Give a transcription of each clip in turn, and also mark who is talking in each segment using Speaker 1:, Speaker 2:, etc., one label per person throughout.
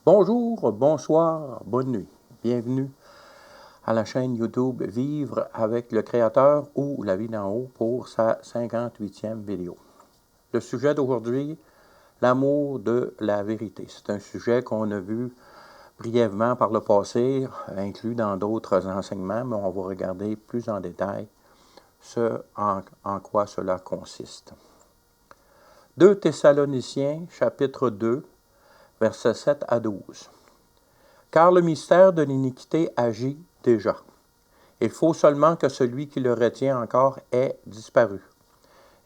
Speaker 1: Bonjour, bonsoir, bonne nuit. Bienvenue à la chaîne YouTube Vivre avec le Créateur ou La vie d'en haut pour sa 58e vidéo. Le sujet d'aujourd'hui, l'amour de la vérité. C'est un sujet qu'on a vu brièvement par le passé, inclus dans d'autres enseignements, mais on va regarder plus en détail en quoi cela consiste. 2 Thessaloniciens, chapitre 2, versets 7 à 12. Car le mystère de l'iniquité agit déjà. Il faut seulement que celui qui le retient encore ait disparu.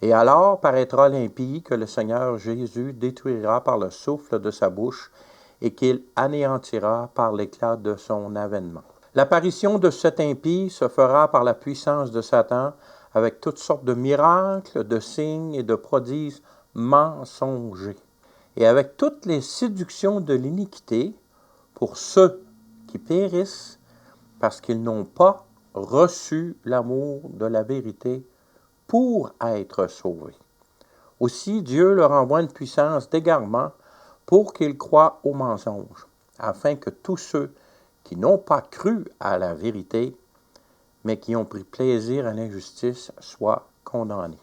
Speaker 1: Et alors paraîtra l'impie que le Seigneur Jésus détruira par le souffle de sa bouche et qu'il anéantira par l'éclat de son avènement. L'apparition de cet impie se fera par la puissance de Satan avec toutes sortes de miracles, de signes et de prodiges mensongers, et avec toutes les séductions de l'iniquité, pour ceux qui périssent parce qu'ils n'ont pas reçu l'amour de la vérité pour être sauvés. Aussi, Dieu leur envoie une puissance d'égarement pour qu'ils croient au mensonge, afin que tous ceux qui n'ont pas cru à la vérité, mais qui ont pris plaisir à l'injustice, soient condamnés.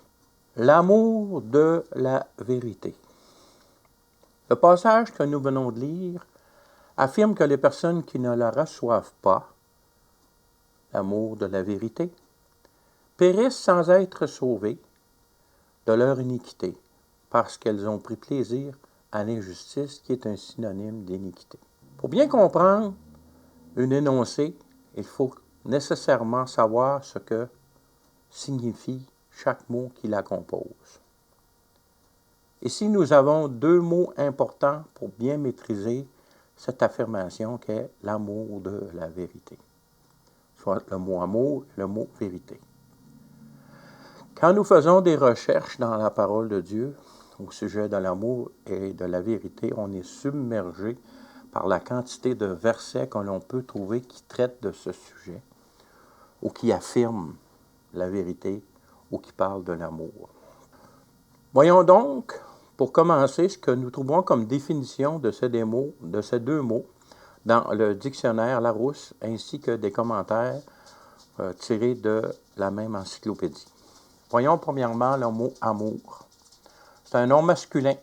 Speaker 1: L'amour de la vérité. Le passage que nous venons de lire affirme que les personnes qui ne la reçoivent pas, l'amour de la vérité, périssent sans être sauvées de leur iniquité, parce qu'elles ont pris plaisir à l'injustice, qui est un synonyme d'iniquité. Pour bien comprendre une énoncé, il faut nécessairement savoir ce que signifie chaque mot qui la compose. Ici, nous avons 2 mots importants pour bien maîtriser cette affirmation qu'est l'amour de la vérité, soit le mot amour et le mot vérité. Quand nous faisons des recherches dans la parole de Dieu au sujet de l'amour et de la vérité, on est submergé par la quantité de versets que l'on peut trouver qui traitent de ce sujet ou qui affirment la vérité ou qui parlent de l'amour. Voyons donc, pour commencer, ce que nous trouvons comme définition de ces 2 mots dans le dictionnaire Larousse, ainsi que des commentaires tirés de la même encyclopédie. Voyons premièrement le mot « amour ». C'est un nom masculin.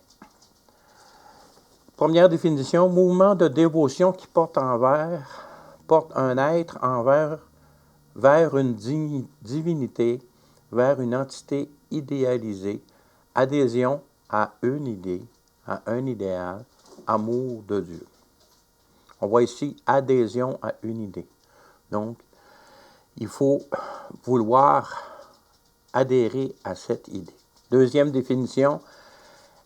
Speaker 1: Première définition, mouvement de dévotion qui porte un être vers une divinité, vers une entité idéalisée, adhésion à une idée, à un idéal, amour de Dieu. On voit ici adhésion à une idée. Donc, il faut vouloir adhérer à cette idée. Deuxième définition,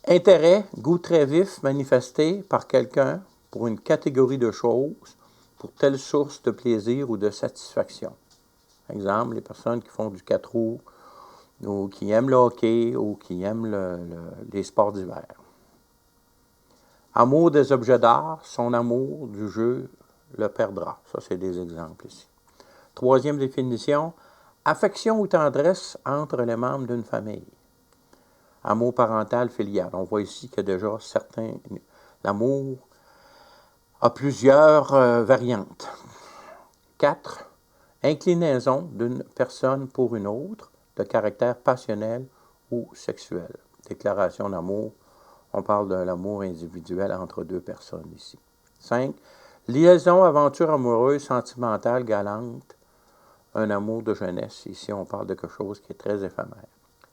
Speaker 1: intérêt, goût très vif manifesté par quelqu'un pour une catégorie de choses, pour telle source de plaisir ou de satisfaction. Exemple, les personnes qui font du 4 roues, ou qui aiment le hockey, ou qui aiment les sports d'hiver. Amour des objets d'art, son amour du jeu le perdra. Ça, c'est des exemples ici. Troisième définition, affection ou tendresse entre les membres d'une famille. Amour parental, filial. On voit ici que déjà l'amour a plusieurs variantes. 4. Inclinaison d'une personne pour une autre, de caractère passionnel ou sexuel. Déclaration d'amour, on parle de l'amour individuel entre 2 personnes ici. 5. Liaison, aventure amoureuse, sentimentale, galante, un amour de jeunesse. Ici, on parle de quelque chose qui est très éphémère.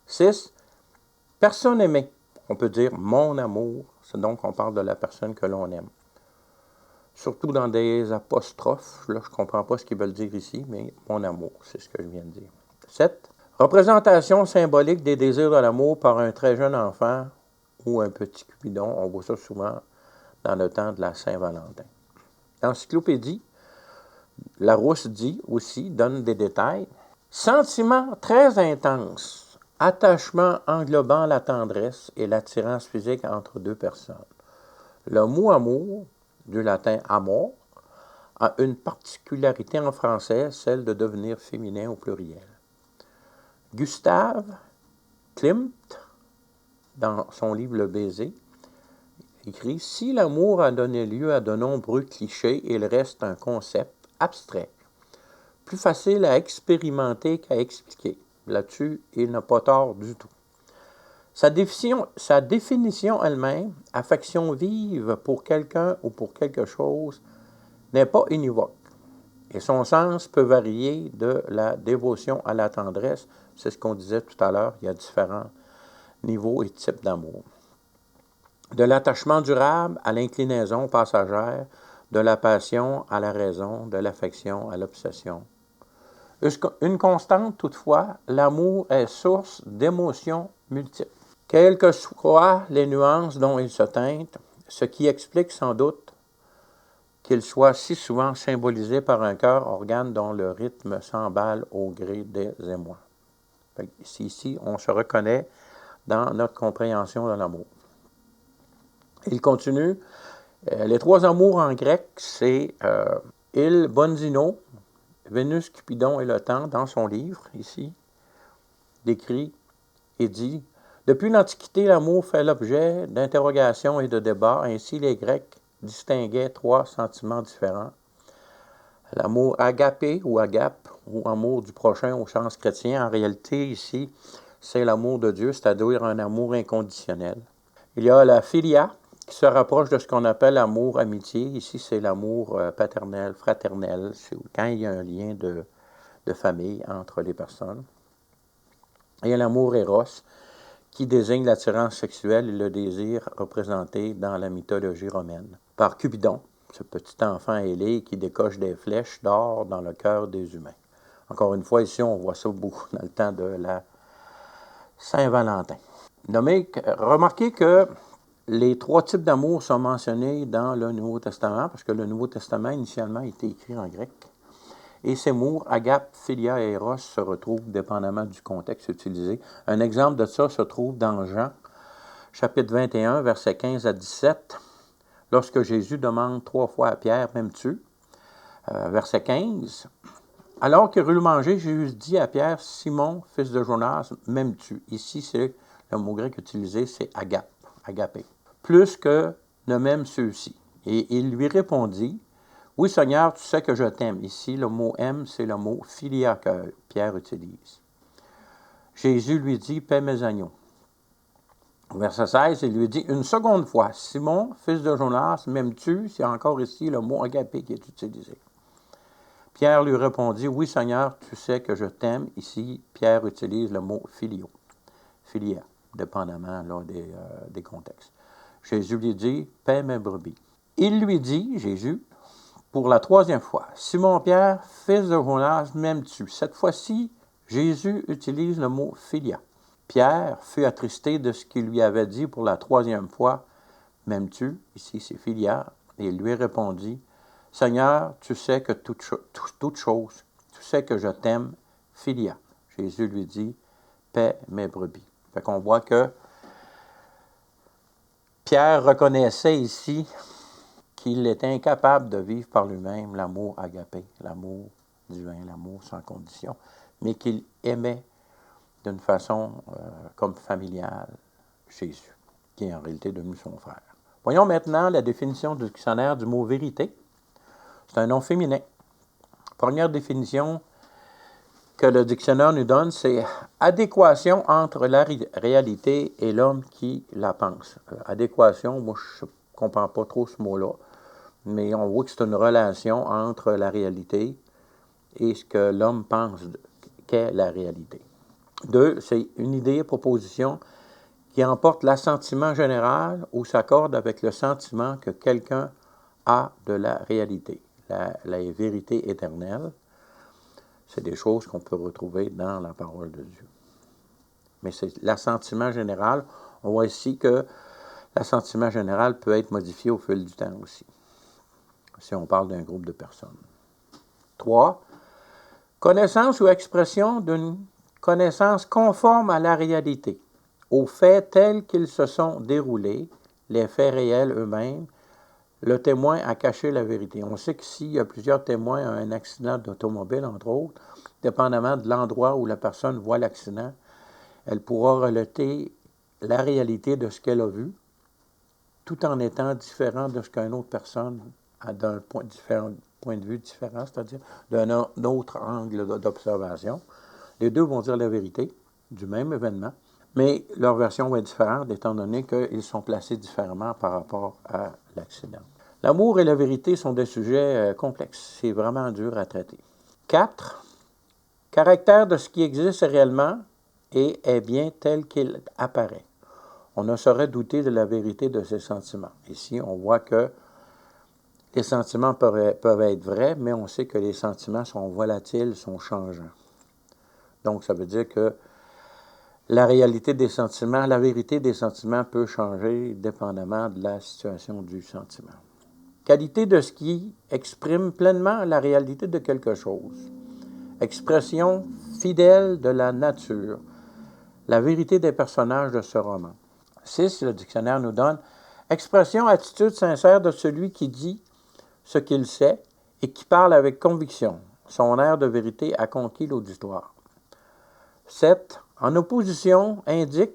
Speaker 1: 6. Personne aimée. On peut dire mon amour. C'est donc on parle de la personne que l'on aime. Surtout dans des apostrophes. Là, je ne comprends pas ce qu'ils veulent dire ici, mais mon amour, c'est ce que je viens de dire. 7. Représentation symbolique des désirs de l'amour par un très jeune enfant ou un petit Cupidon. On voit ça souvent dans le temps de la Saint-Valentin. L'encyclopédie Larousse dit aussi, donne des détails. Sentiment très intense, attachement englobant la tendresse et l'attirance physique entre 2 personnes. Le mot amour, du latin amor, a une particularité en français, celle de devenir féminin au pluriel. Gustave Klimt, dans son livre Le baiser, écrit « Si l'amour a donné lieu à de nombreux clichés, il reste un concept abstrait, plus facile à expérimenter qu'à expliquer. » Là-dessus, il n'a pas tort du tout. Sa définition elle-même, affection vive pour quelqu'un ou pour quelque chose, n'est pas univoque. Et son sens peut varier de la dévotion à la tendresse. C'est ce qu'on disait tout à l'heure, il y a différents niveaux et types d'amour. De l'attachement durable à l'inclinaison passagère, de la passion à la raison, de l'affection à l'obsession. Une constante, toutefois, l'amour est source d'émotions multiples. Quelles que soient les nuances dont il se teinte, ce qui explique sans doute qu'il soit si souvent symbolisé par un cœur, organe dont le rythme s'emballe au gré des émois. Ici, on se reconnaît dans notre compréhension de l'amour. Il continue. Les trois amours en grec, c'est Il Bonzino, Vénus, Cupidon et le temps, dans son livre, ici, décrit et dit « Depuis l'Antiquité, l'amour fait l'objet d'interrogations et de débats. Ainsi, les Grecs distinguaient trois sentiments différents. L'amour agapé ou agape, ou amour du prochain au sens chrétien. En réalité, ici, c'est l'amour de Dieu, c'est-à-dire un amour inconditionnel. Il y a la philia, qui se rapproche de ce qu'on appelle l'amour amitié. Ici, c'est l'amour paternel, fraternel, c'est quand il y a un lien de famille entre les personnes. Et il y a l'amour éros, qui désigne l'attirance sexuelle et le désir représenté dans la mythologie romaine. Par Cupidon, ce petit enfant ailé qui décoche des flèches d'or dans le cœur des humains. Encore une fois, ici, on voit ça beaucoup dans le temps de la Saint-Valentin. Remarquez que les trois types d'amour sont mentionnés dans le Nouveau Testament, parce que le Nouveau Testament, initialement, a été écrit en grec. Et ces mots, agape, philia et eros, se retrouvent dépendamment du contexte utilisé. Un exemple de ça se trouve dans Jean, chapitre 21, versets 15 à 17, lorsque Jésus demande 3 fois à Pierre, « M'aimes-tu? » Verset 15. Alors qu'il eut mangé, Jésus dit à Pierre, « Simon, fils de Jonas, m'aimes-tu? » Ici, c'est le mot grec utilisé, c'est agape, agapé. Plus que ne m'aiment ceux-ci. Et il lui répondit, « Oui, Seigneur, tu sais que je t'aime. » Ici, le mot « aime », c'est le mot « philia » que Pierre utilise. Jésus lui dit, « Paie mes agneaux. » Verset 16, il lui dit une seconde fois, « Simon, fils de Jonas, m'aimes-tu? » C'est encore ici le mot « agapé » qui est utilisé. Pierre lui répondit, « Oui, Seigneur, tu sais que je t'aime. » Ici, Pierre utilise le mot « philio », philia, dépendamment là, des contextes. Jésus lui dit, « Paie mes brebis. » Il lui dit, Jésus, pour la troisième fois, « Simon-Pierre, fils de Jonas, m'aimes-tu? » Cette fois-ci, Jésus utilise le mot « philia ». Pierre fut attristé de ce qu'il lui avait dit pour la troisième fois, « M'aimes-tu? » Ici, c'est philia. Et il lui répondit, « Seigneur, tu sais que toute chose, tu sais que je t'aime, philia. » Jésus lui dit, « Paie mes brebis. » Fait qu'on voit que Pierre reconnaissait ici qu'il était incapable de vivre par lui-même l'amour agapé, l'amour divin, l'amour sans condition, mais qu'il aimait d'une façon comme familiale Jésus, qui est en réalité devenu son frère. Voyons maintenant la définition du dictionnaire du mot « vérité ». C'est un nom féminin. Première définition que le dictionnaire nous donne, c'est « adéquation entre la réalité et l'homme qui la pense ». Adéquation, moi je ne comprends pas trop ce mot-là, mais on voit que c'est une relation entre la réalité et ce que l'homme pense qu'est la réalité. 2, c'est une idée, proposition qui emporte l'assentiment général ou s'accorde avec le sentiment que quelqu'un a de la réalité, la vérité éternelle. C'est des choses qu'on peut retrouver dans la parole de Dieu. Mais c'est l'assentiment général. On voit ici que l'assentiment général peut être modifié au fil du temps aussi, si on parle d'un groupe de personnes. 3, connaissance ou expression d'une connaissance conforme à la réalité, aux faits tels qu'ils se sont déroulés, les faits réels eux-mêmes, le témoin a caché la vérité. On sait qu'ici, il y a plusieurs témoins à un accident d'automobile, entre autres. Dépendamment de l'endroit où la personne voit l'accident, elle pourra relater la réalité de ce qu'elle a vu tout en étant différent de ce qu'une autre personne a d'un point de vue différent, c'est-à-dire d'un autre angle d'observation. Les deux vont dire la vérité du même événement, mais leur version va être différente étant donné qu'ils sont placés différemment par rapport à l'accident. L'amour et la vérité sont des sujets complexes. C'est vraiment dur à traiter. 4. Caractère de ce qui existe réellement et est bien tel qu'il apparaît. On ne saurait douter de la vérité de ces sentiments. Ici, on voit que les sentiments peuvent être vrais, mais on sait que les sentiments sont volatiles, sont changeants. Donc, ça veut dire que la réalité des sentiments, la vérité des sentiments peut changer dépendamment de la situation du sentiment. Qualité de ce qui exprime pleinement la réalité de quelque chose. Expression fidèle de la nature. La vérité des personnages de ce roman. 6. Le dictionnaire nous donne expression, attitude sincère de celui qui dit ce qu'il sait et qui parle avec conviction. Son air de vérité a conquis l'auditoire. 7. En opposition, indique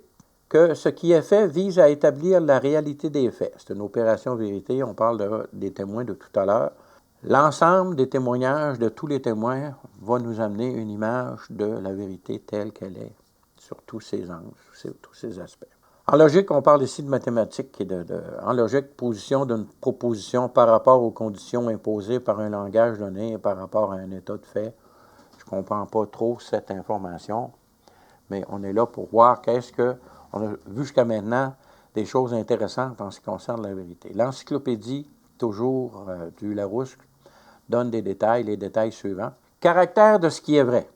Speaker 1: que ce qui est fait vise à établir la réalité des faits. C'est une opération vérité, on parle des témoins de tout à l'heure. L'ensemble des témoignages de tous les témoins va nous amener une image de la vérité telle qu'elle est, sur tous ses angles, sur tous ses aspects. En logique, on parle ici de mathématiques et en logique, position d'une proposition par rapport aux conditions imposées par un langage donné et par rapport à un état de fait. Je ne comprends pas trop cette information, mais on est là pour voir on a vu jusqu'à maintenant des choses intéressantes en ce qui concerne la vérité. L'encyclopédie, toujours du Larousse, donne des détails, les détails suivants. Caractère de ce qui est vrai.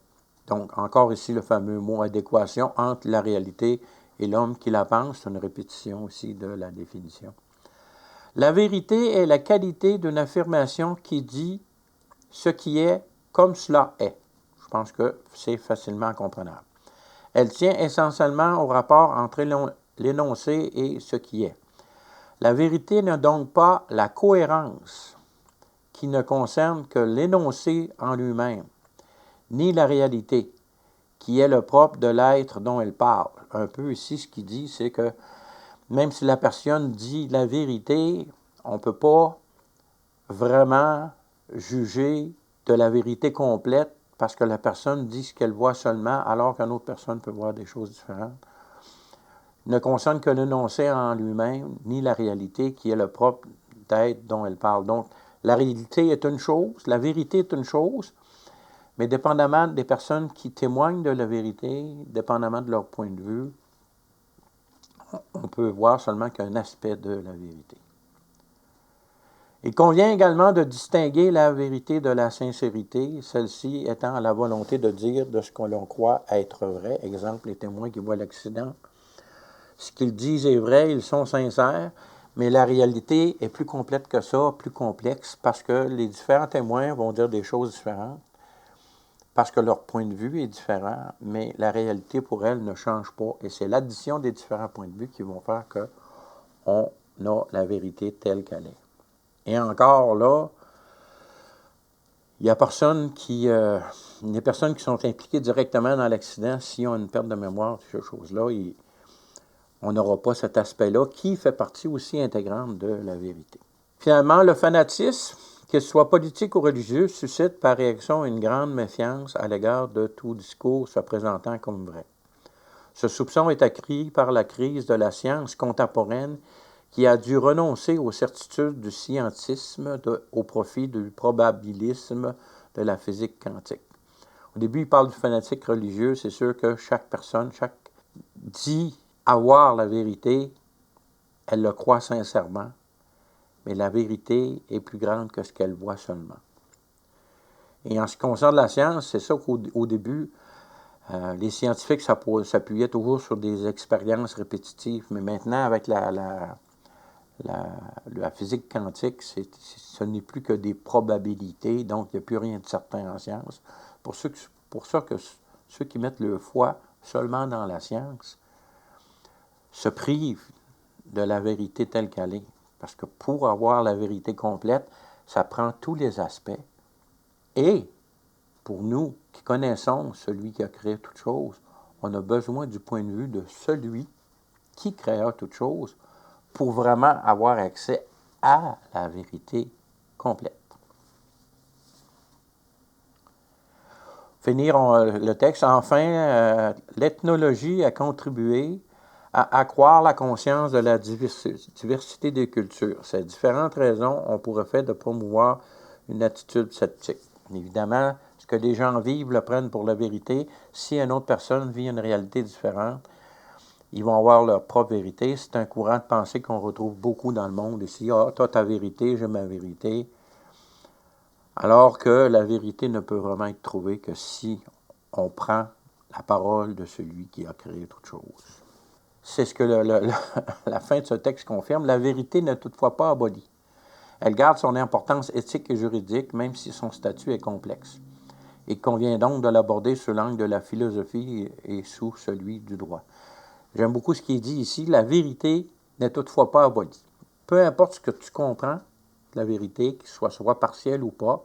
Speaker 1: Donc, encore ici, le fameux mot adéquation entre la réalité et l'homme qui la pense. C'est une répétition aussi de la définition. La vérité est la qualité d'une affirmation qui dit ce qui est comme cela est. Je pense que c'est facilement comprenable. Elle tient essentiellement au rapport entre l'énoncé et ce qui est. La vérité n'est donc pas la cohérence qui ne concerne que l'énoncé en lui-même, ni la réalité, qui est le propre de l'être dont elle parle. Un peu ici, ce qu'il dit, c'est que même si la personne dit la vérité, on ne peut pas vraiment juger de la vérité complète parce que la personne dit ce qu'elle voit seulement, alors qu'une autre personne peut voir des choses différentes. Il ne concerne que l'énoncé en lui-même, ni la réalité, qui est le propre d'être dont elle parle. Donc, la réalité est une chose, la vérité est une chose, mais dépendamment des personnes qui témoignent de la vérité, dépendamment de leur point de vue, on peut voir seulement qu'un aspect de la vérité. Il convient également de distinguer la vérité de la sincérité, celle-ci étant la volonté de dire de ce que l'on croit être vrai. Exemple, les témoins qui voient l'accident. Ce qu'ils disent est vrai, ils sont sincères, mais la réalité est plus complète que ça, plus complexe, parce que les différents témoins vont dire des choses différentes, parce que leur point de vue est différent, mais la réalité pour elles ne change pas. Et c'est l'addition des différents points de vue qui vont faire qu'on a la vérité telle qu'elle est. Et encore là, il y a les personnes qui sont impliquées directement dans l'accident, s'ils ont une perte de mémoire, ces choses-là, on n'aura pas cet aspect-là qui fait partie aussi intégrante de la vérité. Finalement, le fanatisme, qu'il soit politique ou religieux, suscite par réaction une grande méfiance à l'égard de tout discours se présentant comme vrai. Ce soupçon est accru par la crise de la science contemporaine qui a dû renoncer aux certitudes du scientisme au profit du probabilisme de la physique quantique. Au début, il parle du fanatique religieux. C'est sûr que chaque personne, dit avoir la vérité, elle le croit sincèrement, mais la vérité est plus grande que ce qu'elle voit seulement. Et en ce qui concerne la science, c'est ça qu'au début, les scientifiques s'appuyaient toujours sur des expériences répétitives, mais maintenant, avec la physique quantique, ce n'est plus que des probabilités, donc il n'y a plus rien de certain en science. Pour ça que ceux qui mettent leur foi seulement dans la science se privent de la vérité telle qu'elle est. Parce que pour avoir la vérité complète, ça prend tous les aspects. Et pour nous qui connaissons celui qui a créé toutes choses, on a besoin du point de vue de celui qui créa toutes choses pour vraiment avoir accès à la vérité complète. Finir le texte. Enfin, l'ethnologie a contribué à accroître la conscience de la diversité des cultures. Ces différentes raisons ont pour effet de promouvoir une attitude sceptique. Évidemment, ce que les gens vivent le prennent pour la vérité. Si une autre personne vit une réalité différente, ils vont avoir leur propre vérité. C'est un courant de pensée qu'on retrouve beaucoup dans le monde ici. Ah, toi, ta vérité, j'ai ma vérité. Alors que la vérité ne peut vraiment être trouvée que si on prend la parole de celui qui a créé toute chose. C'est ce que la fin de ce texte confirme. La vérité n'est toutefois pas abolie. Elle garde son importance éthique et juridique, même si son statut est complexe. Il convient donc de l'aborder sous l'angle de la philosophie et sous celui du droit. J'aime beaucoup ce qui est dit ici. La vérité n'est toutefois pas abolie. Peu importe ce que tu comprends, la vérité, qu'il soit partielle ou pas,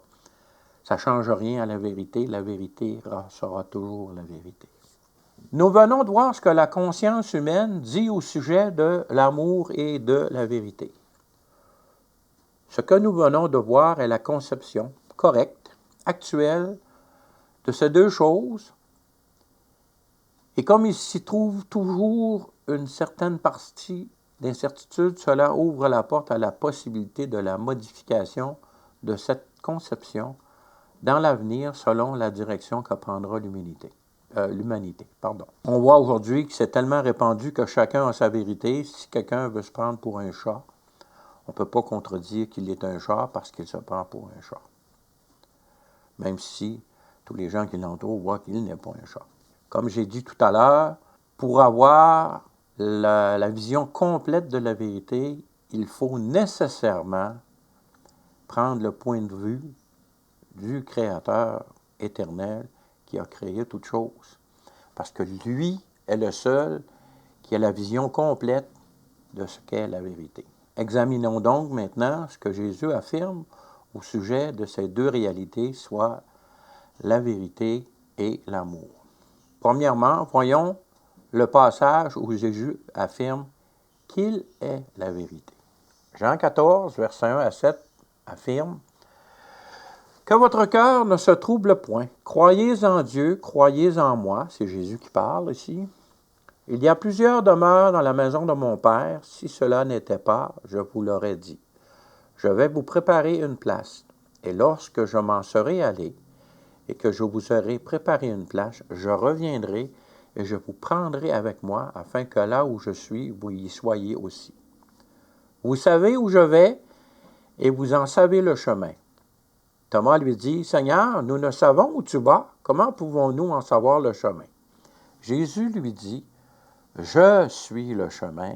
Speaker 1: ça ne change rien à la vérité. La vérité sera toujours la vérité. Nous venons de voir ce que la conscience humaine dit au sujet de l'amour et de la vérité. Ce que nous venons de voir est la conception correcte, actuelle, de ces deux choses. Et comme il s'y trouve toujours une certaine partie d'incertitude, cela ouvre la porte à la possibilité de la modification de cette conception dans l'avenir selon la direction que prendra l'humanité. On voit aujourd'hui que c'est tellement répandu que chacun a sa vérité. Si quelqu'un veut se prendre pour un chat, on ne peut pas contredire qu'il est un chat parce qu'il se prend pour un chat. Même si tous les gens qui l'entourent voient qu'il n'est pas un chat. Comme j'ai dit tout à l'heure, pour avoir la vision complète de la vérité, il faut nécessairement prendre le point de vue du Créateur éternel qui a créé toute chose. Parce que lui est le seul qui a la vision complète de ce qu'est la vérité. Examinons donc maintenant ce que Jésus affirme au sujet de ces deux réalités, soit la vérité et l'amour. Premièrement, voyons le passage où Jésus affirme qu'il est la vérité. Jean 14, versets 1 à 7 affirme « Que votre cœur ne se trouble point. Croyez en Dieu, croyez en moi. » C'est Jésus qui parle ici. « Il y a plusieurs demeures dans la maison de mon Père. Si cela n'était pas, je vous l'aurais dit. Je vais vous préparer une place. Et lorsque je m'en serai allé et que je vous aurai préparé une place, je reviendrai et je vous prendrai avec moi, afin que là où je suis, vous y soyez aussi. Vous savez où je vais, et vous en savez le chemin. » Thomas lui dit, « Seigneur, nous ne savons où tu vas, comment pouvons-nous en savoir le chemin? » Jésus lui dit, « Je suis le chemin,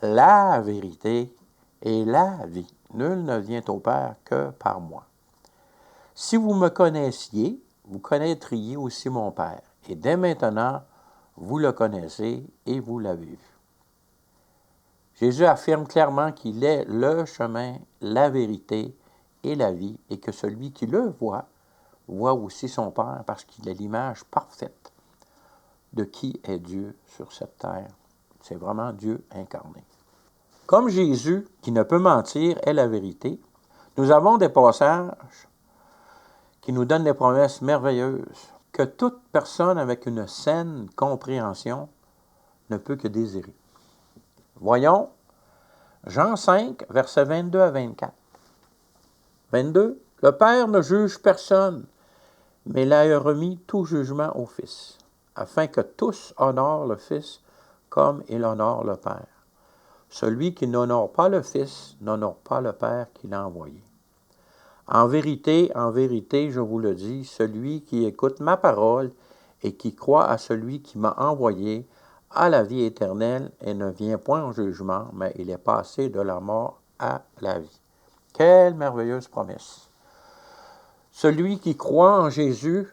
Speaker 1: la vérité et la vie. Nul ne vient au Père que par moi. Si vous me connaissiez, vous connaîtriez aussi mon Père. Et dès maintenant, vous le connaissez et vous l'avez vu. » Jésus affirme clairement qu'il est le chemin, la vérité et la vie, et que celui qui le voit aussi son Père, parce qu'il est l'image parfaite de qui est Dieu sur cette terre. C'est vraiment Dieu incarné. Comme Jésus, qui ne peut mentir, est la vérité, nous avons des passages qui nous donnent des promesses merveilleuses que toute personne avec une saine compréhension ne peut que désirer. Voyons Jean 5, versets 22 à 24. 22. Le Père ne juge personne, mais il a remis tout jugement au Fils, afin que tous honorent le Fils comme il honore le Père. Celui qui n'honore pas le Fils n'honore pas le Père qui l'a envoyé. En vérité, je vous le dis, celui qui écoute ma parole et qui croit à celui qui m'a envoyé a la vie éternelle et ne vient point en jugement, mais il est passé de la mort à la vie. Quelle merveilleuse promesse! Celui qui croit en Jésus,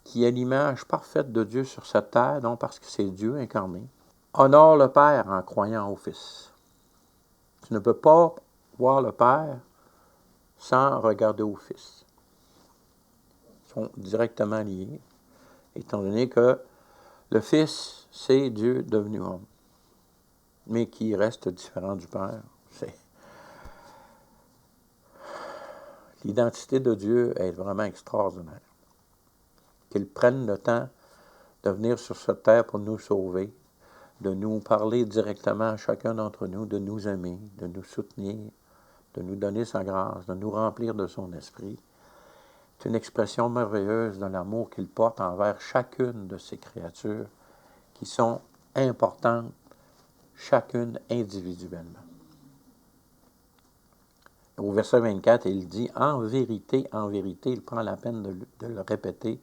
Speaker 1: qui est l'image parfaite de Dieu sur cette terre, non parce que c'est Dieu incarné, honore le Père en croyant au Fils. Tu ne peux pas voir le Père sans regarder au Fils. Ils sont directement liés, étant donné que le Fils, c'est Dieu devenu homme. mais qui reste différent du Père. L'identité de Dieu est vraiment extraordinaire. Qu'il prenne le temps de venir sur cette terre pour nous sauver, de nous parler directement à chacun d'entre nous, de nous aimer, de nous soutenir, de nous donner sa grâce, de nous remplir de son esprit. C'est une expression merveilleuse de l'amour qu'il porte envers chacune de ces créatures qui sont importantes, chacune individuellement. Au verset 24, il dit « en vérité, il prend la peine de le répéter,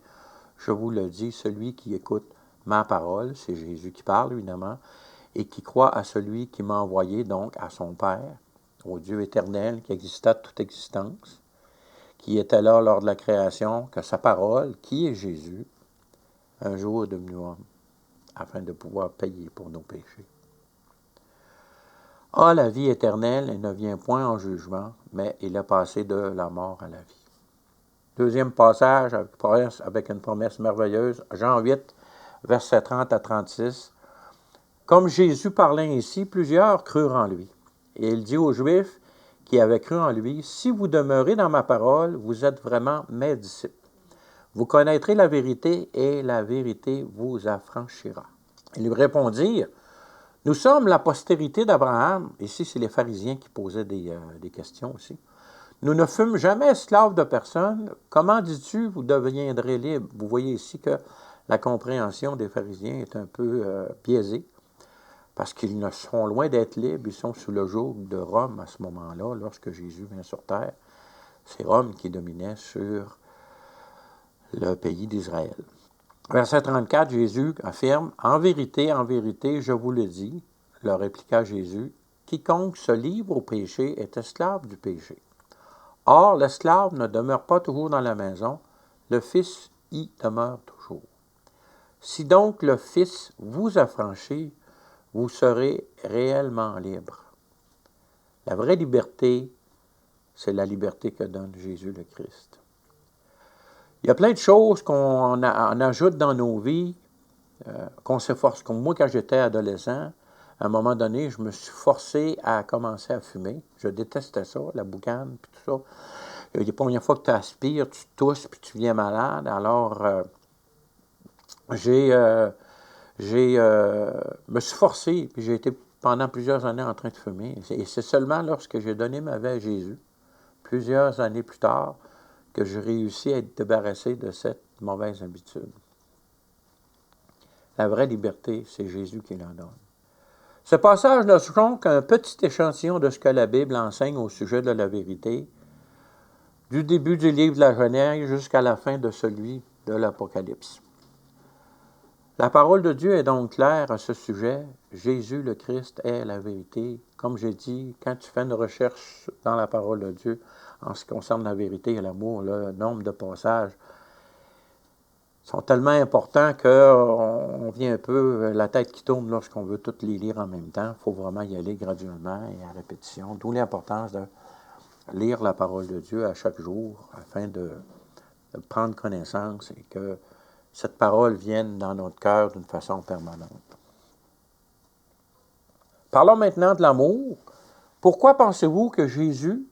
Speaker 1: je vous le dis, celui qui écoute ma parole, c'est Jésus qui parle évidemment, et qui croit à celui qui m'a envoyé, donc à son Père, au Dieu éternel qui existait de toute existence, qui était là lors de la création, que sa parole, qui est Jésus, un jour est devenu homme, afin de pouvoir payer pour nos péchés. A la vie éternelle et ne vient point en jugement, mais il est passé de la mort à la vie. Deuxième passage avec une promesse merveilleuse, Jean 8, versets 30 à 36. Comme Jésus parlait ainsi, plusieurs crurent en lui. Et il dit aux Juifs qui avaient cru en lui, « Si vous demeurez dans ma parole, vous êtes vraiment mes disciples. Vous connaîtrez la vérité et la vérité vous affranchira. » Ils lui répondirent, « Nous sommes la postérité d'Abraham. » Ici, c'est les pharisiens qui posaient des questions aussi. « Nous ne fûmes jamais esclaves de personne. Comment dis-tu, vous deviendrez libres? » Vous voyez ici que la compréhension des pharisiens est un peu biaisée, parce qu'ils ne sont loin d'être libres, ils sont sous le joug de Rome à ce moment-là, lorsque Jésus vient sur terre. C'est Rome qui dominait sur le pays d'Israël. Verset 34, Jésus affirme, « en vérité, je vous le dis, leur répliqua Jésus, quiconque se livre au péché est esclave du péché. Or, l'esclave ne demeure pas toujours dans la maison, le Fils y demeure toujours. Si donc le Fils vous affranchit, vous serez réellement libre. » La vraie liberté, c'est la liberté que donne Jésus le Christ. Il y a plein de choses qu'on ajoute dans nos vies, qu'on s'efforce. Comme moi, quand j'étais adolescent, à un moment donné, je me suis forcé à commencer à fumer. Je détestais ça, la boucane, puis tout ça. Les premières fois que tu aspires, tu tousses, puis tu viens malade. Alors, me suis forcé, puis j'ai été pendant plusieurs années en train de fumer. Et c'est seulement lorsque j'ai donné ma vie à Jésus, plusieurs années plus tard, que j'ai réussi à être débarrassé de cette mauvaise habitude. La vraie liberté, c'est Jésus qui la donne. Ce passage ne sont qu'un petit échantillon de ce que la Bible enseigne au sujet de la vérité, du début du livre de la Genèse jusqu'à la fin de celui de l'Apocalypse. La parole de Dieu est donc claire à ce sujet. Jésus le Christ est la vérité. Comme j'ai dit, quand tu fais une recherche dans la parole de Dieu en ce qui concerne la vérité et l'amour, le nombre de passages sont tellement importants qu'on vient un peu la tête qui tourne lorsqu'on veut toutes les lire en même temps. Il faut vraiment y aller graduellement et à répétition. D'où l'importance de lire la parole de Dieu à chaque jour afin de prendre connaissance et que cette parole vienne dans notre cœur d'une façon permanente. Parlons maintenant de l'amour. Pourquoi pensez-vous que Jésus,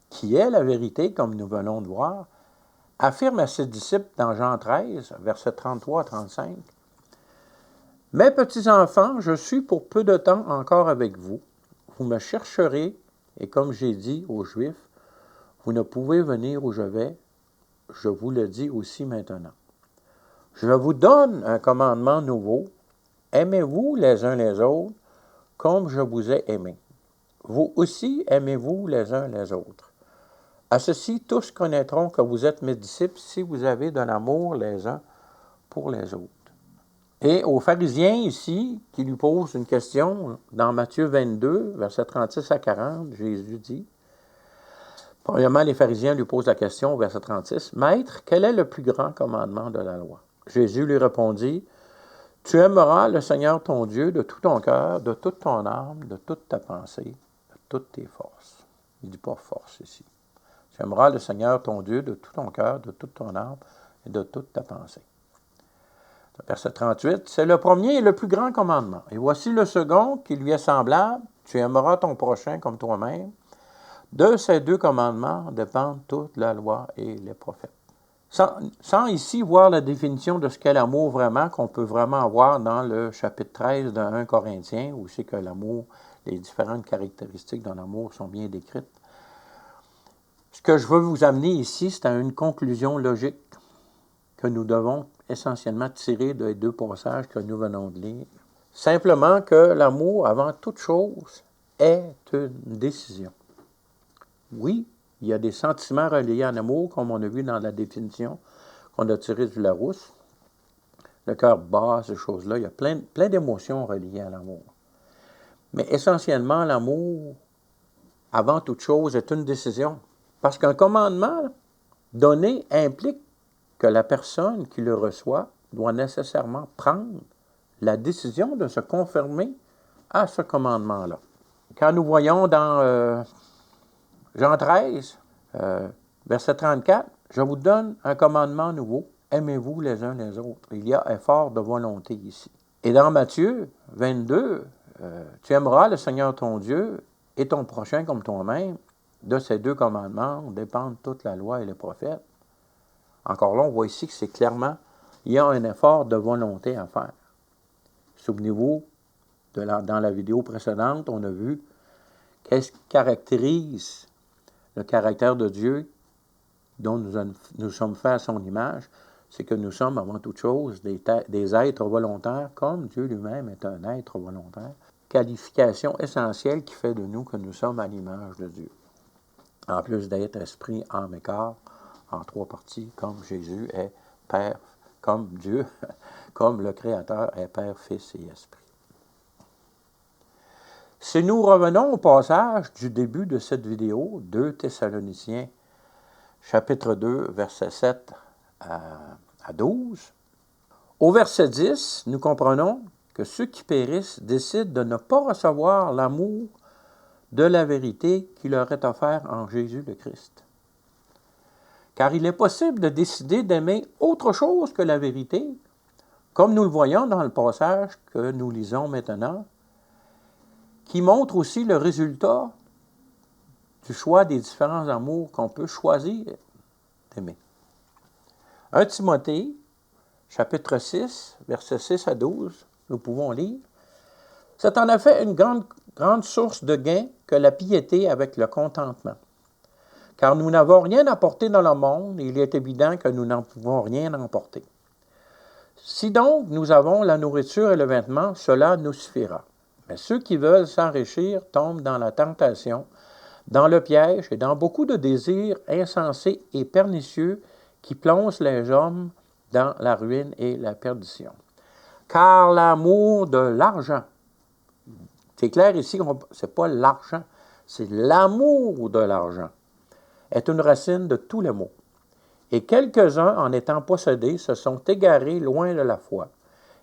Speaker 1: qui est la vérité, comme nous venons de voir, affirme à ses disciples dans Jean 13, versets 33 à 35, « Mes petits enfants, je suis pour peu de temps encore avec vous. Vous me chercherez, et comme j'ai dit aux Juifs, vous ne pouvez venir où je vais. Je vous le dis aussi maintenant. Je vous donne un commandement nouveau. Aimez-vous les uns les autres, comme je vous ai aimés. Vous aussi aimez-vous les uns les autres. À ceci, tous connaîtront que vous êtes mes disciples si vous avez de l'amour les uns pour les autres. » Et aux pharisiens ici, qui lui posent une question, dans Matthieu 22, versets 36 à 40, Jésus dit, premièrement, les pharisiens lui posent la question, verset 36, « Maître, quel est le plus grand commandement de la loi? » Jésus lui répondit, « Tu aimeras le Seigneur ton Dieu de tout ton cœur, de toute ton âme, de toute ta pensée, de toutes tes forces. » Il ne dit pas force ici. « Tu aimeras le Seigneur ton Dieu de tout ton cœur, de toute ton âme et de toute ta pensée. » Verset 38, « C'est le premier et le plus grand commandement. Et voici le second qui lui est semblable. Tu aimeras ton prochain comme toi-même. De ces deux commandements dépendent toute la loi et les prophètes. » Sans ici voir la définition de ce qu'est l'amour vraiment, qu'on peut vraiment voir dans le chapitre 13 de 1 Corinthiens, où c'est que l'amour, les différentes caractéristiques d'un amour sont bien décrites. Ce que je veux vous amener ici, c'est à une conclusion logique que nous devons essentiellement tirer des deux passages que nous venons de lire. Simplement que l'amour, avant toute chose, est une décision. Oui, il y a des sentiments reliés à l'amour, comme on a vu dans la définition qu'on a tirée du Larousse. Le cœur bat, ces choses-là. Il y a plein d'émotions reliées à l'amour. Mais essentiellement, l'amour, avant toute chose, est une décision. Parce qu'un commandement donné implique que la personne qui le reçoit doit nécessairement prendre la décision de se conformer à ce commandement-là. Quand nous voyons dans Jean 13, verset 34, « Je vous donne un commandement nouveau, aimez-vous les uns les autres. » Il y a effort de volonté ici. Et dans Matthieu 22, tu aimeras le Seigneur ton Dieu et ton prochain comme toi-même. De ces deux commandements dépendent toute la loi et les prophètes. Encore là, on voit ici que c'est clairement, il y a un effort de volonté à faire. Souvenez-vous, dans la vidéo précédente, on a vu qu'est-ce qui caractérise le caractère de Dieu dont nous sommes faits à son image, c'est que nous sommes avant toute chose des êtres volontaires, comme Dieu lui-même est un être volontaire. Qualification essentielle qui fait de nous que nous sommes à l'image de Dieu. En plus d'être esprit, âme et corps, en trois parties, comme Jésus est Père, comme Dieu, comme le Créateur est Père, Fils et Esprit. Si nous revenons au passage du début de cette vidéo, 2 Thessaloniciens, chapitre 2, versets 7 à 12, au verset 10, nous comprenons que ceux qui périssent décident de ne pas recevoir l'amour de la vérité qui leur est offert en Jésus le Christ. Car il est possible de décider d'aimer autre chose que la vérité, comme nous le voyons dans le passage que nous lisons maintenant, qui montre aussi le résultat du choix des différents amours qu'on peut choisir d'aimer. 1 Timothée, chapitre 6, versets 6 à 12, nous pouvons lire. « C'est en effet une grande source de gain que la piété avec le contentement. Car nous n'avons rien apporté dans le monde, et il est évident que nous n'en pouvons rien emporter. Si donc nous avons la nourriture et le vêtement, cela nous suffira. Mais ceux qui veulent s'enrichir tombent dans la tentation, dans le piège et dans beaucoup de désirs insensés et pernicieux qui plongent les hommes dans la ruine et la perdition. Car l'amour de l'argent, c'est clair ici, ce n'est pas l'argent, c'est l'amour de l'argent, est une racine de tous les maux. Et quelques-uns, en étant possédés, se sont égarés loin de la foi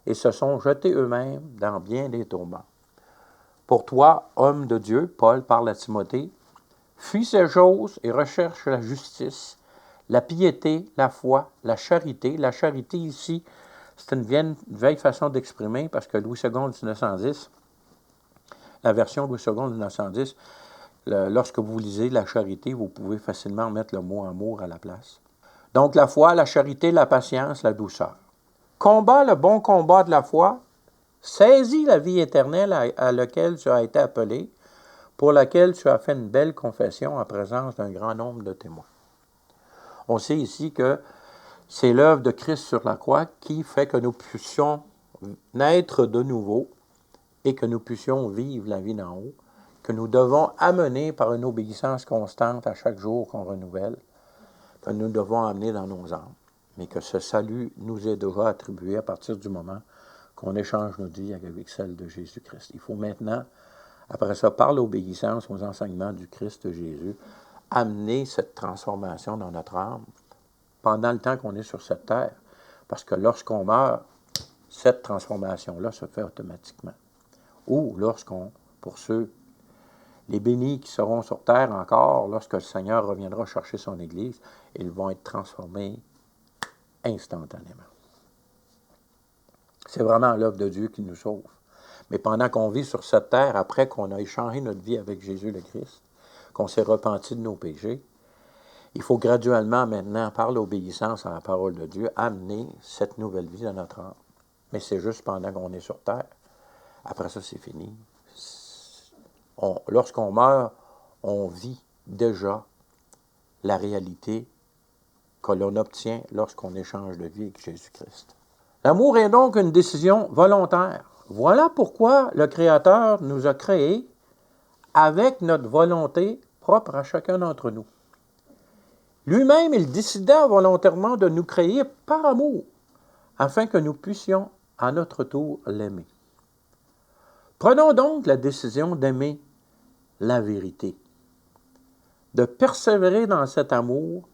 Speaker 1: et se sont jetés eux-mêmes dans bien des tourments. Pour toi, homme de Dieu, Paul parle à Timothée, fuis ces choses et recherche la justice, la piété, la foi, la charité. La charité ici, c'est une vieille façon d'exprimer parce que Louis II 1910, la version Louis II 1910, lorsque vous lisez la charité, vous pouvez facilement mettre le mot amour à la place. Donc la foi, la charité, la patience, la douceur. Combat le bon combat de la foi, saisis la vie éternelle à laquelle tu as été appelé, pour laquelle tu as fait une belle confession en présence d'un grand nombre de témoins. On sait ici que c'est l'œuvre de Christ sur la croix qui fait que nous puissions naître de nouveau et que nous puissions vivre la vie d'en haut, que nous devons amener par une obéissance constante à chaque jour qu'on renouvelle, que nous devons amener dans nos âmes, mais que ce salut nous est déjà attribué à partir du moment qu'on échange notre vie avec celle de Jésus-Christ. Il faut maintenant, après ça, par l'obéissance aux enseignements du Christ Jésus, amener cette transformation dans notre âme pendant le temps qu'on est sur cette terre. Parce que lorsqu'on meurt, cette transformation-là se fait automatiquement. Ou pour ceux, les bénis qui seront sur terre encore, lorsque le Seigneur reviendra chercher son Église, ils vont être transformés instantanément. C'est vraiment l'œuvre de Dieu qui nous sauve. Mais pendant qu'on vit sur cette terre, après qu'on a échangé notre vie avec Jésus le Christ, qu'on s'est repenti de nos péchés, il faut graduellement maintenant, par l'obéissance à la parole de Dieu, amener cette nouvelle vie dans notre âme. Mais c'est juste pendant qu'on est sur terre. Après ça, c'est fini. Lorsqu'on meurt, on vit déjà la réalité que l'on obtient lorsqu'on échange de vie avec Jésus-Christ. L'amour est donc une décision volontaire. Voilà pourquoi le Créateur nous a créés avec notre volonté propre à chacun d'entre nous. Lui-même, il décida volontairement de nous créer par amour, afin que nous puissions à notre tour l'aimer. Prenons donc la décision d'aimer la vérité, de persévérer dans cet amour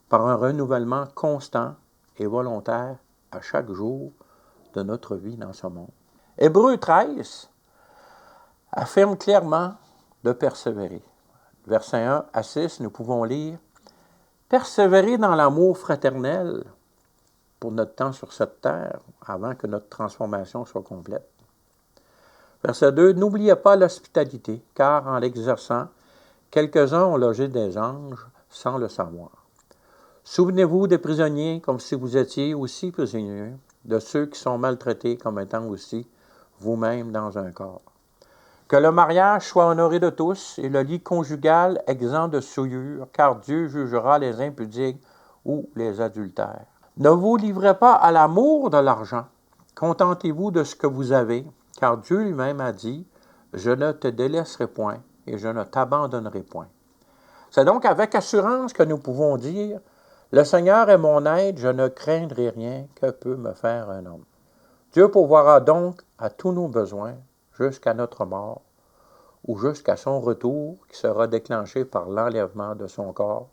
Speaker 1: par un renouvellement constant et volontaire à chaque jour de notre vie dans ce monde. Hébreux 13 affirme clairement de persévérer. Versets 1 à 6, nous pouvons lire « Persévérer dans l'amour fraternel pour notre temps sur cette terre, avant que notre transformation soit complète. » Verset 2, « N'oubliez pas l'hospitalité, car en l'exerçant, quelques-uns ont logé des anges sans le savoir. Souvenez-vous des prisonniers comme si vous étiez aussi prisonniers, de ceux qui sont maltraités comme étant aussi vous-même dans un corps. Que le mariage soit honoré de tous et le lit conjugal exempt de souillure, car Dieu jugera les impudiques ou les adultères. Ne vous livrez pas à l'amour de l'argent. Contentez-vous de ce que vous avez, car Dieu lui-même a dit, « Je ne te délaisserai point et je ne t'abandonnerai point. » C'est donc avec assurance que nous pouvons dire, « Le Seigneur est mon aide, je ne craindrai rien, que peut me faire un homme. » Dieu pourvoira donc à tous nos besoins jusqu'à notre mort ou jusqu'à son retour qui sera déclenché par l'enlèvement de son corps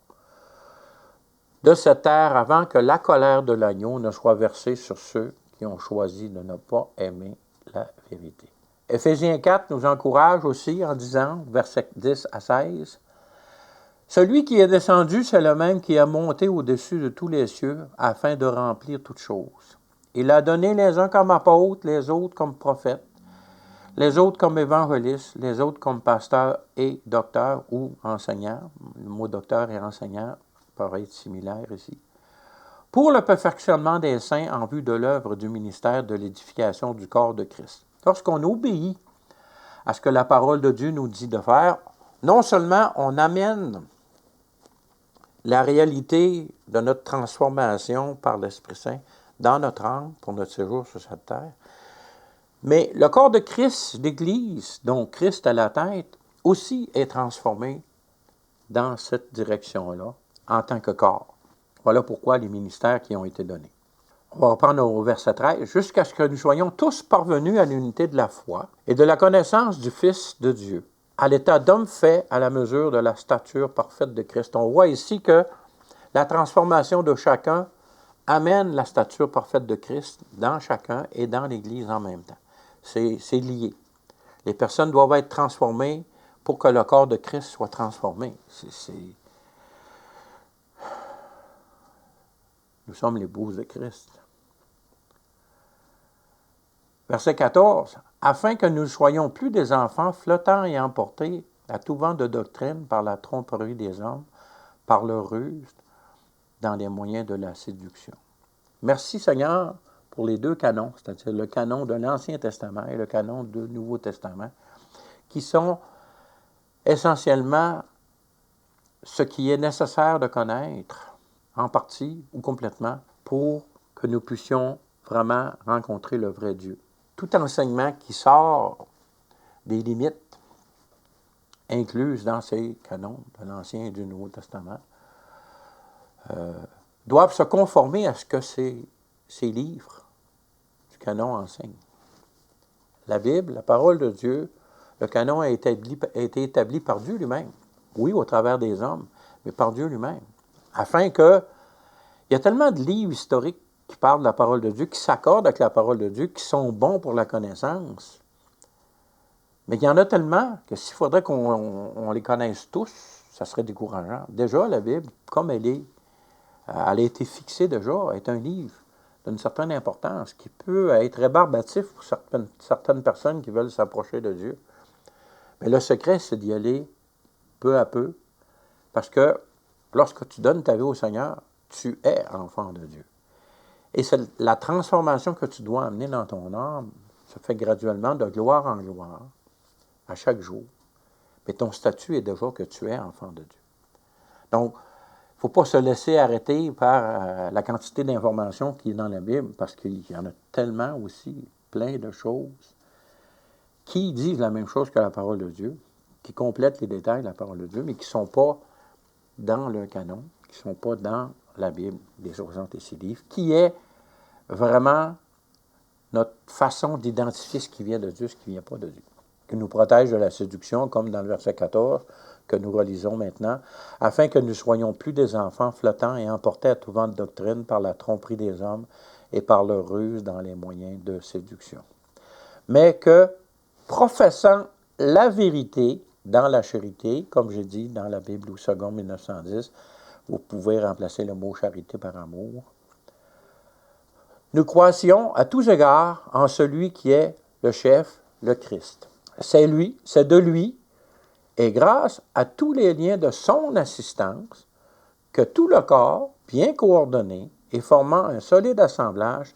Speaker 1: de cette terre avant que la colère de l'agneau ne soit versée sur ceux qui ont choisi de ne pas aimer la vérité. Éphésiens 4 nous encourage aussi en disant, versets 10 à 16, « Celui qui est descendu, c'est le même qui est monté au-dessus de tous les cieux afin de remplir toutes choses. Il a donné les uns comme apôtres, les autres comme prophètes, les autres comme évangélistes, les autres comme pasteurs et docteurs ou enseignants. » Le mot docteur et enseignant paraît être similaire ici. « Pour le perfectionnement des saints en vue de l'œuvre du ministère de l'édification du corps de Christ. » Lorsqu'on obéit à ce que la parole de Dieu nous dit de faire, non seulement on amène la réalité de notre transformation par l'Esprit Saint dans notre âme pour notre séjour sur cette terre, mais le corps de Christ, l'Église, dont Christ est la tête, aussi est transformé dans cette direction-là, en tant que corps. Voilà pourquoi les ministères qui ont été donnés. On va reprendre au verset 13. « Jusqu'à ce que nous soyons tous parvenus à l'unité de la foi et de la connaissance du Fils de Dieu, à l'état d'homme fait à la mesure de la stature parfaite de Christ. » On voit ici que la transformation de chacun amène la stature parfaite de Christ dans chacun et dans l'Église en même temps. C'est lié. Les personnes doivent être transformées pour que le corps de Christ soit transformé. Nous sommes l'épouse de Christ. Verset 14. « Afin que nous ne soyons plus des enfants flottants et emportés à tout vent de doctrine par la tromperie des hommes, par leur ruse, dans les moyens de la séduction. » Merci Seigneur pour les deux canons, c'est-à-dire le canon de l'Ancien Testament et le canon du Nouveau Testament, qui sont essentiellement ce qui est nécessaire de connaître, en partie ou complètement, pour que nous puissions vraiment rencontrer le vrai Dieu. Tout enseignement qui sort des limites incluses dans ces canons de l'Ancien et du Nouveau Testament doivent se conformer à ce que ces livres du canon enseignent. La Bible, la parole de Dieu, le canon a été établi par Dieu lui-même. Oui, au travers des hommes, mais par Dieu lui-même. Afin que, il y a tellement de livres historiques qui parlent de la parole de Dieu, qui s'accordent avec la parole de Dieu, qui sont bons pour la connaissance. Mais il y en a tellement que s'il faudrait qu'on les connaisse tous, ça serait décourageant. Déjà, la Bible, comme elle a été fixée déjà, est un livre d'une certaine importance, qui peut être rébarbatif pour certaines personnes qui veulent s'approcher de Dieu. Mais le secret, c'est d'y aller peu à peu, parce que lorsque tu donnes ta vie au Seigneur, tu es enfant de Dieu. Et c'est la transformation que tu dois amener dans ton âme, se fait graduellement de gloire en gloire, à chaque jour. Mais ton statut est déjà que tu es enfant de Dieu. Donc, il ne faut pas se laisser arrêter par la quantité d'informations qui est dans la Bible, parce qu'il y en a tellement aussi, plein de choses, qui disent la même chose que la parole de Dieu, qui complètent les détails de la parole de Dieu, mais qui ne sont pas dans le canon, qui ne sont pas dans la Bible, les 66 livres, qui est vraiment notre façon d'identifier ce qui vient de Dieu, ce qui ne vient pas de Dieu, qui nous protège de la séduction, comme dans le verset 14, que nous relisons maintenant, afin que nous soyons plus des enfants flottants et emportés à tout vent de doctrine par la tromperie des hommes et par leur ruse dans les moyens de séduction. Mais que, professant la vérité dans la charité, comme j'ai dit dans la Bible au second 1910, vous pouvez remplacer le mot charité par amour, nous croissions à tous égards en celui qui est le chef, le Christ. C'est lui, c'est de lui, et grâce à tous les liens de son assistance, que tout le corps, bien coordonné et formant un solide assemblage,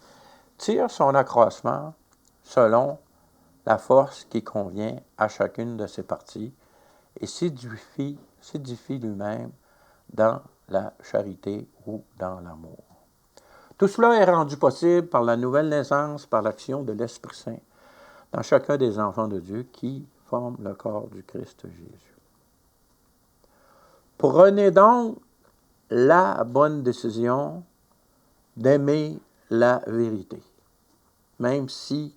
Speaker 1: tire son accroissement selon la force qui convient à chacune de ses parties et s'édifie lui-même dans la charité ou dans l'amour. Tout cela est rendu possible par la nouvelle naissance, par l'action de l'Esprit Saint dans chacun des enfants de Dieu qui forment le corps du Christ Jésus. Prenez donc la bonne décision d'aimer la vérité, même si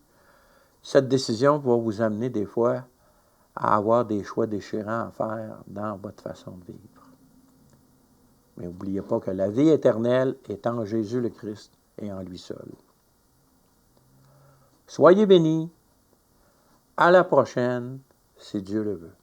Speaker 1: cette décision va vous amener des fois à avoir des choix déchirants à faire dans votre façon de vivre. Mais n'oubliez pas que la vie éternelle est en Jésus le Christ et en lui seul. Soyez bénis. À la prochaine, si Dieu le veut.